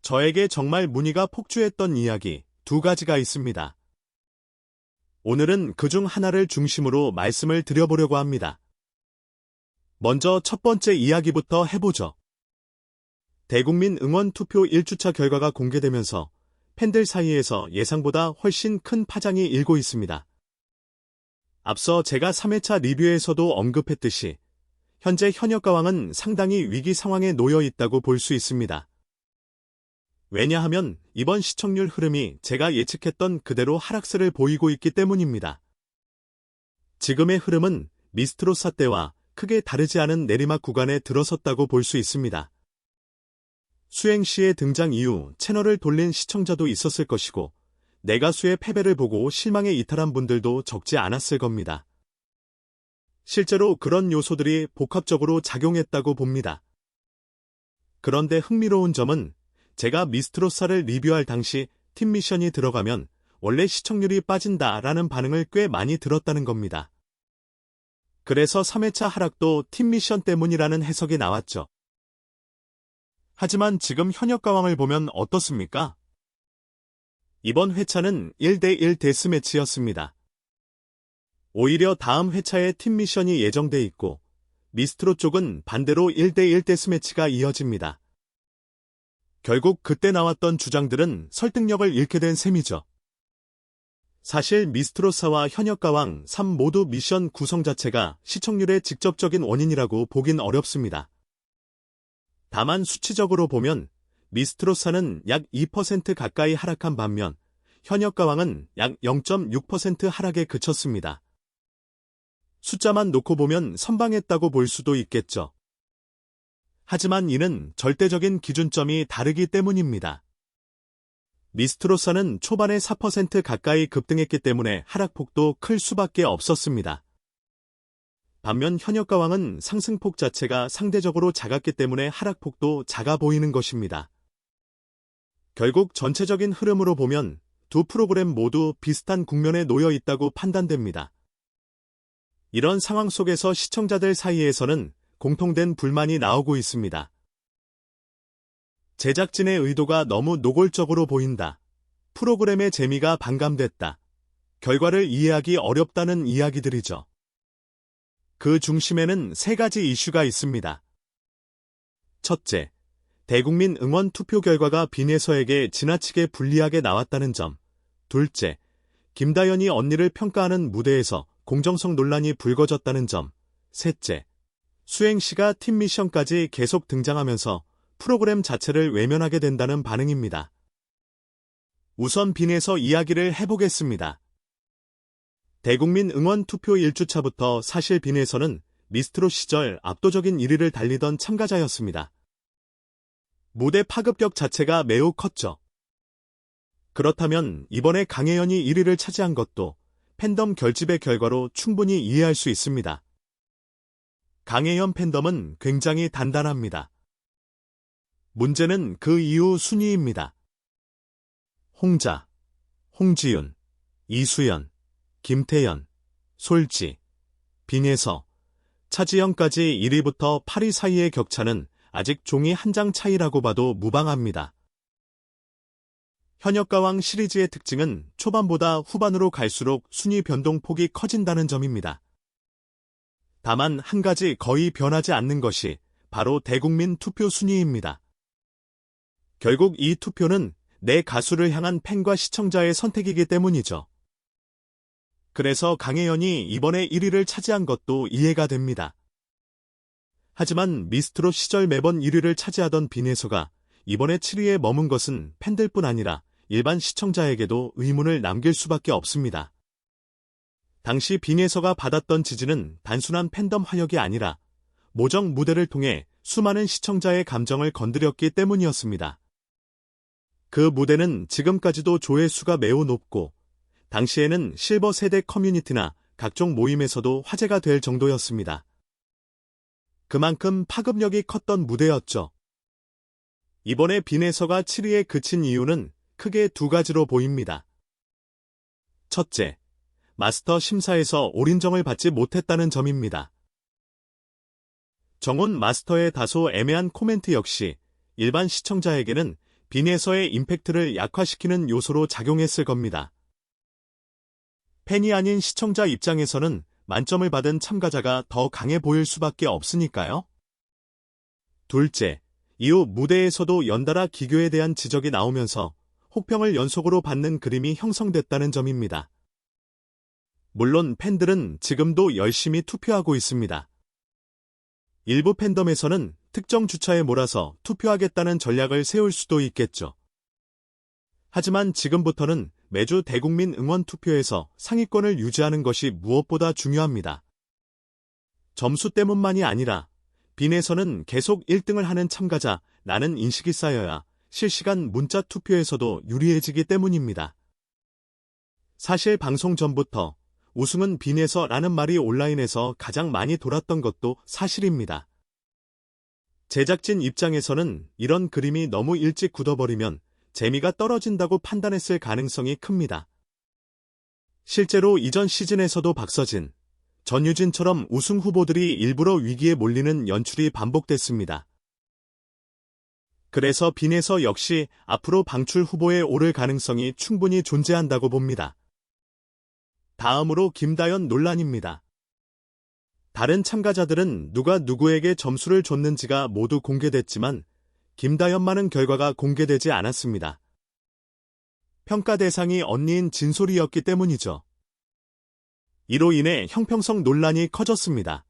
저에게 정말 문의가 폭주했던 이야기 두 가지가 있습니다. 오늘은 그중 하나를 중심으로 말씀을 드려보려고 합니다. 먼저 첫 번째 이야기부터 해보죠. 대국민 응원 투표 1주차 결과가 공개되면서 팬들 사이에서 예상보다 훨씬 큰 파장이 일고 있습니다. 앞서 제가 3회차 리뷰에서도 언급했듯이 현재 현역가왕은 상당히 위기 상황에 놓여 있다고 볼 수 있습니다. 왜냐하면 이번 시청률 흐름이 제가 예측했던 그대로 하락세를 보이고 있기 때문입니다. 지금의 흐름은 미스트로사 때와 크게 다르지 않은 내리막 구간에 들어섰다고 볼 수 있습니다. 수행시의 등장 이후 채널을 돌린 시청자도 있었을 것이고 내 가수의 패배를 보고 실망에 이탈한 분들도 적지 않았을 겁니다. 실제로 그런 요소들이 복합적으로 작용했다고 봅니다. 그런데 흥미로운 점은 제가 미스트로사를 리뷰할 당시 팀 미션이 들어가면 원래 시청률이 빠진다라는 반응을 꽤 많이 들었다는 겁니다. 그래서 3회차 하락도 팀 미션 때문이라는 해석이 나왔죠. 하지만 지금 현역가왕을 보면 어떻습니까? 이번 회차는 1대1 데스매치였습니다. 오히려 다음 회차에 팀 미션이 예정돼 있고 미스트로 쪽은 반대로 1대1 데스매치가 이어집니다. 결국 그때 나왔던 주장들은 설득력을 잃게 된 셈이죠. 사실 미스트로사와 현역가왕 3 모두 미션 구성 자체가 시청률의 직접적인 원인이라고 보긴 어렵습니다. 다만 수치적으로 보면 미스트로사는 약 2% 가까이 하락한 반면 현역가왕은 약 0.6% 하락에 그쳤습니다. 숫자만 놓고 보면 선방했다고 볼 수도 있겠죠. 하지만 이는 절대적인 기준점이 다르기 때문입니다. 미스트로사는 초반에 4% 가까이 급등했기 때문에 하락폭도 클 수밖에 없었습니다. 반면 현역가왕은 상승폭 자체가 상대적으로 작았기 때문에 하락폭도 작아 보이는 것입니다. 결국 전체적인 흐름으로 보면 두 프로그램 모두 비슷한 국면에 놓여 있다고 판단됩니다. 이런 상황 속에서 시청자들 사이에서는 공통된 불만이 나오고 있습니다. 제작진의 의도가 너무 노골적으로 보인다. 프로그램의 재미가 반감됐다. 결과를 이해하기 어렵다는 이야기들이죠. 그 중심에는 세 가지 이슈가 있습니다. 첫째, 대국민 응원 투표 결과가 빈에서에게 지나치게 불리하게 나왔다는 점. 둘째, 김다연이 언니를 평가하는 무대에서 공정성 논란이 불거졌다는 점. 셋째, 수행시가 팀 미션까지 계속 등장하면서 프로그램 자체를 외면하게 된다는 반응입니다. 우선 빈에서 이야기를 해보겠습니다. 대국민 응원 투표 1주차부터 사실 빈에서는 미스트로 시절 압도적인 1위를 달리던 참가자였습니다. 무대 파급력 자체가 매우 컸죠. 그렇다면 이번에 강혜연이 1위를 차지한 것도 팬덤 결집의 결과로 충분히 이해할 수 있습니다. 강혜연 팬덤은 굉장히 단단합니다. 문제는 그 이후 순위입니다. 홍자, 홍지윤, 이수연, 김태연, 솔지, 빈예서, 차지영까지 1위부터 8위 사이의 격차는 아직 종이 한 장 차이라고 봐도 무방합니다. 현역가왕 시리즈의 특징은 초반보다 후반으로 갈수록 순위 변동폭이 커진다는 점입니다. 다만 한 가지 거의 변하지 않는 것이 바로 대국민 투표 순위입니다. 결국 이 투표는 내 가수를 향한 팬과 시청자의 선택이기 때문이죠. 그래서 강혜연이 이번에 1위를 차지한 것도 이해가 됩니다. 하지만 미스트로 시절 매번 1위를 차지하던 빈혜서가 이번에 7위에 머문 것은 팬들뿐 아니라 일반 시청자에게도 의문을 남길 수밖에 없습니다. 당시 빈혜서가 받았던 지지는 단순한 팬덤 화력이 아니라 모정 무대를 통해 수많은 시청자의 감정을 건드렸기 때문이었습니다. 그 무대는 지금까지도 조회수가 매우 높고 당시에는 실버 세대 커뮤니티나 각종 모임에서도 화제가 될 정도였습니다. 그만큼 파급력이 컸던 무대였죠. 이번에 빈혜서가 7위에 그친 이유는 크게 두 가지로 보입니다. 첫째, 마스터 심사에서 올인정을 받지 못했다는 점입니다. 정훈 마스터의 다소 애매한 코멘트 역시 일반 시청자에게는 빈에서의 임팩트를 약화시키는 요소로 작용했을 겁니다. 팬이 아닌 시청자 입장에서는 만점을 받은 참가자가 더 강해 보일 수밖에 없으니까요. 둘째, 이후 무대에서도 연달아 기교에 대한 지적이 나오면서 혹평을 연속으로 받는 그림이 형성됐다는 점입니다. 물론 팬들은 지금도 열심히 투표하고 있습니다. 일부 팬덤에서는 특정 주차에 몰아서 투표하겠다는 전략을 세울 수도 있겠죠. 하지만 지금부터는 매주 대국민 응원 투표에서 상위권을 유지하는 것이 무엇보다 중요합니다. 점수 때문만이 아니라 빈에서는 계속 1등을 하는 참가자라는 인식이 쌓여야 실시간 문자 투표에서도 유리해지기 때문입니다. 사실 방송 전부터 우승은 빈에서라는 말이 온라인에서 가장 많이 돌았던 것도 사실입니다. 제작진 입장에서는 이런 그림이 너무 일찍 굳어버리면 재미가 떨어진다고 판단했을 가능성이 큽니다. 실제로 이전 시즌에서도 박서진, 전유진처럼 우승 후보들이 일부러 위기에 몰리는 연출이 반복됐습니다. 그래서 빈에서 역시 앞으로 방출 후보에 오를 가능성이 충분히 존재한다고 봅니다. 다음으로 김다연 논란입니다. 다른 참가자들은 누가 누구에게 점수를 줬는지가 모두 공개됐지만 김다연만은 결과가 공개되지 않았습니다. 평가 대상이 언니인 진솔이였기 때문이죠. 이로 인해 형평성 논란이 커졌습니다.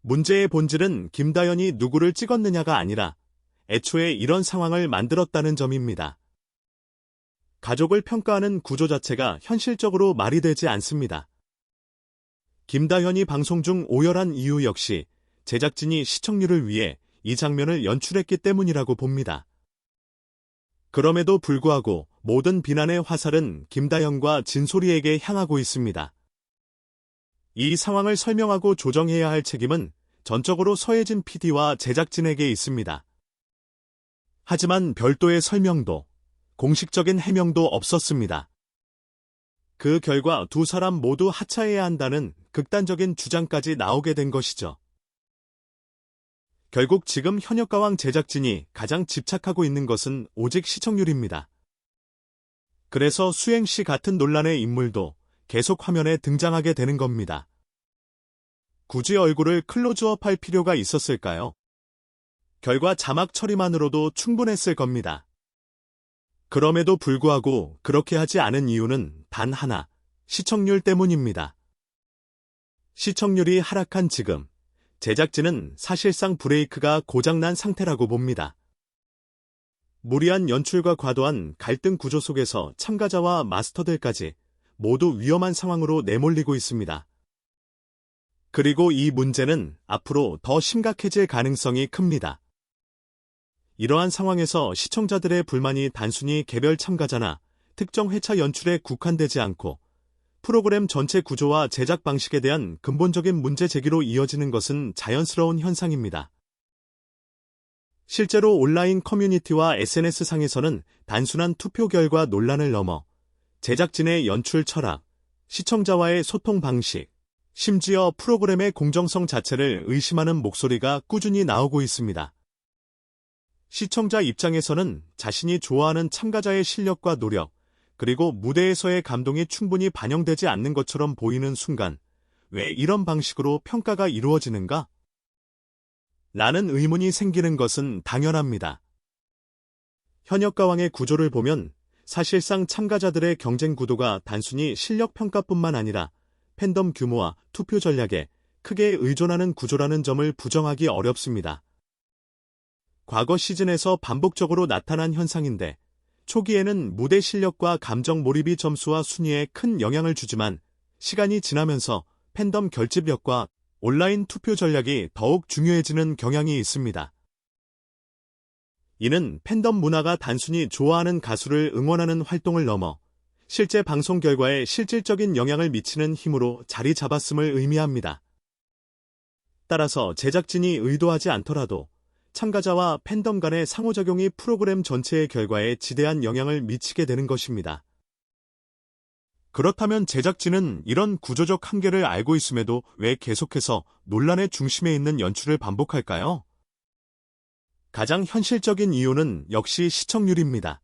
문제의 본질은 김다연이 누구를 찍었느냐가 아니라 애초에 이런 상황을 만들었다는 점입니다. 가족을 평가하는 구조 자체가 현실적으로 말이 되지 않습니다. 김다현이 방송 중 오열한 이유 역시 제작진이 시청률을 위해 이 장면을 연출했기 때문이라고 봅니다. 그럼에도 불구하고 모든 비난의 화살은 김다현과 진솔이에게 향하고 있습니다. 이 상황을 설명하고 조정해야 할 책임은 전적으로 서혜진 PD와 제작진에게 있습니다. 하지만 별도의 설명도, 공식적인 해명도 없었습니다. 그 결과 두 사람 모두 하차해야 한다는 극단적인 주장까지 나오게 된 것이죠. 결국 지금 현역가왕 제작진이 가장 집착하고 있는 것은 오직 시청률입니다. 그래서 수행씨 같은 논란의 인물도 계속 화면에 등장하게 되는 겁니다. 굳이 얼굴을 클로즈업할 필요가 있었을까요? 결과 자막 처리만으로도 충분했을 겁니다. 그럼에도 불구하고 그렇게 하지 않은 이유는 단 하나, 시청률 때문입니다. 시청률이 하락한 지금, 제작진은 사실상 브레이크가 고장난 상태라고 봅니다. 무리한 연출과 과도한 갈등 구조 속에서 참가자와 마스터들까지 모두 위험한 상황으로 내몰리고 있습니다. 그리고 이 문제는 앞으로 더 심각해질 가능성이 큽니다. 이러한 상황에서 시청자들의 불만이 단순히 개별 참가자나 특정 회차 연출에 국한되지 않고 프로그램 전체 구조와 제작 방식에 대한 근본적인 문제 제기로 이어지는 것은 자연스러운 현상입니다. 실제로 온라인 커뮤니티와 SNS상에서는 단순한 투표 결과 논란을 넘어 제작진의 연출 철학, 시청자와의 소통 방식, 심지어 프로그램의 공정성 자체를 의심하는 목소리가 꾸준히 나오고 있습니다. 시청자 입장에서는 자신이 좋아하는 참가자의 실력과 노력, 그리고 무대에서의 감동이 충분히 반영되지 않는 것처럼 보이는 순간 왜 이런 방식으로 평가가 이루어지는가? 라는 의문이 생기는 것은 당연합니다. 현역가왕의 구조를 보면 사실상 참가자들의 경쟁 구도가 단순히 실력 평가뿐만 아니라 팬덤 규모와 투표 전략에 크게 의존하는 구조라는 점을 부정하기 어렵습니다. 과거 시즌에서 반복적으로 나타난 현상인데 초기에는 무대 실력과 감정 몰입이 점수와 순위에 큰 영향을 주지만 시간이 지나면서 팬덤 결집력과 온라인 투표 전략이 더욱 중요해지는 경향이 있습니다. 이는 팬덤 문화가 단순히 좋아하는 가수를 응원하는 활동을 넘어 실제 방송 결과에 실질적인 영향을 미치는 힘으로 자리 잡았음을 의미합니다. 따라서 제작진이 의도하지 않더라도 참가자와 팬덤 간의 상호작용이 프로그램 전체의 결과에 지대한 영향을 미치게 되는 것입니다. 그렇다면 제작진은 이런 구조적 한계를 알고 있음에도 왜 계속해서 논란의 중심에 있는 연출을 반복할까요? 가장 현실적인 이유는 역시 시청률입니다.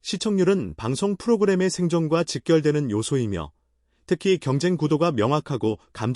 시청률은 방송 프로그램의 생존과 직결되는 요소이며 특히 경쟁 구도가 명확하고 감정